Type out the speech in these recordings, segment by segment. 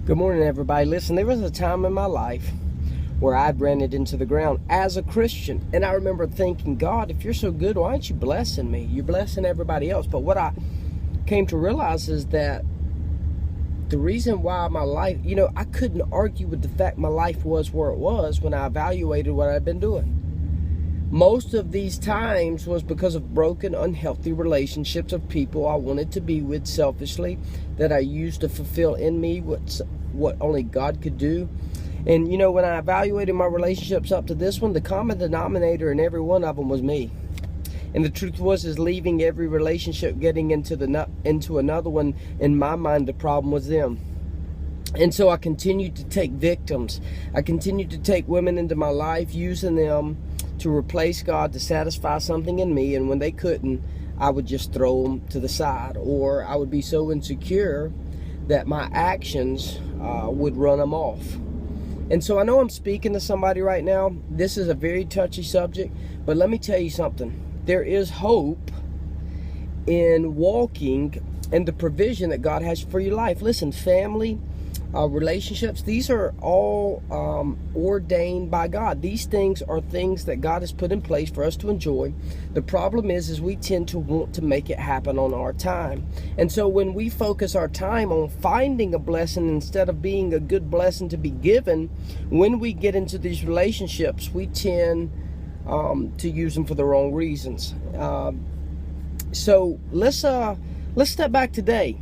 Good morning, everybody. Listen, there was a time in my life where I'd ran it into the ground as a Christian. And I remember thinking, God, if you're so good, why aren't you blessing me? You're blessing everybody else. But what I came to realize is that the reason why my life, I couldn't argue with the fact my life was where it was when I evaluated what I'd been doing. Most of these times was because of broken, unhealthy relationships of people I wanted to be with selfishly, that I used to fulfill in me what only God could do. And when I evaluated my relationships up to this one, the common denominator in every one of them was me. And the truth is leaving every relationship, getting into another one, in my mind, the problem was them. And so I continued to take victims. I continued to take women into my life, using them to replace God, to satisfy something in me. And when they couldn't, I would just throw them to the side. Or I would be so insecure that my actions would run them off. And so I know I'm speaking to somebody right now. This is a very touchy subject, but let me tell you something. There is hope in walking in the provision that God has for your life. Listen, family, relationships, these are all ordained by God. These things are things that God has put in place for us to enjoy. The problem is we tend to want to make it happen on our time. And so when we focus our time on finding a blessing instead of being a good blessing to be given, when we get into these relationships, we tend to use them for the wrong reasons. So let's step back today.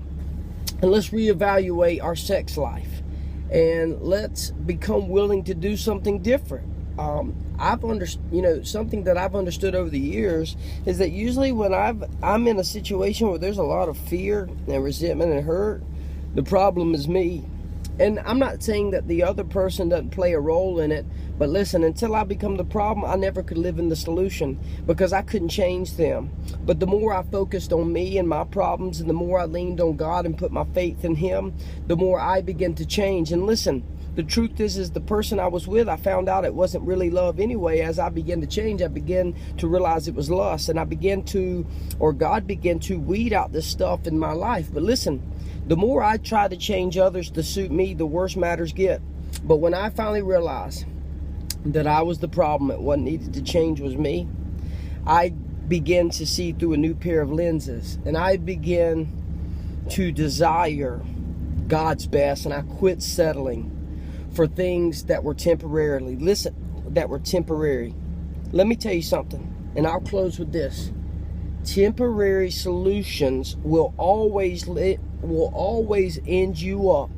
And let's reevaluate our sex life, and let's become willing to do something different. Something that I've understood over the years is that usually when I'm in a situation where there's a lot of fear and resentment and hurt, the problem is me. And I'm not saying that the other person doesn't play a role in it, but listen, until I become the problem, I never could live in the solution because I couldn't change them. But the more I focused on me and my problems, and the more I leaned on God and put my faith in Him, the more I began to change. And listen, the truth is the person I was with, I found out it wasn't really love anyway. As I began to change, I began to realize it was lust, and God began to weed out this stuff in my life. But listen, the more I try to change others to suit me, the worse matters get. But when I finally realized that I was the problem, and what needed to change was me, I began to see through a new pair of lenses, and I began to desire God's best, and I quit settling for things that were temporary. Let me tell you something, and I'll close with this. Temporary solutions will always end you up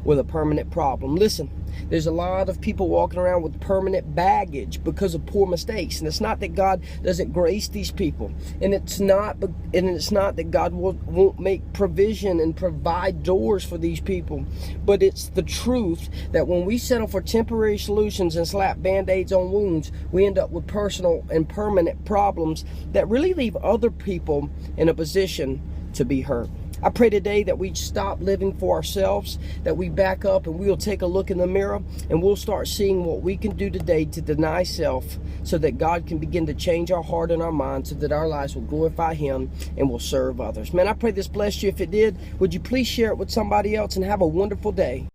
with a permanent problem. Listen, there's a lot of people walking around with permanent baggage because of poor mistakes, and it's not that God doesn't grace these people, and it's not that God won't make provision and provide doors for these people, but it's the truth that when we settle for temporary solutions and slap band-aids on wounds, we end up with personal and permanent problems that really leave other people in a position to be hurt. I pray today that we stop living for ourselves, that we back up and we'll take a look in the mirror, and we'll start seeing what we can do today to deny self, so that God can begin to change our heart and our mind, so that our lives will glorify Him and will serve others. Man, I pray this blessed you. If it did, would you please share it with somebody else, and have a wonderful day.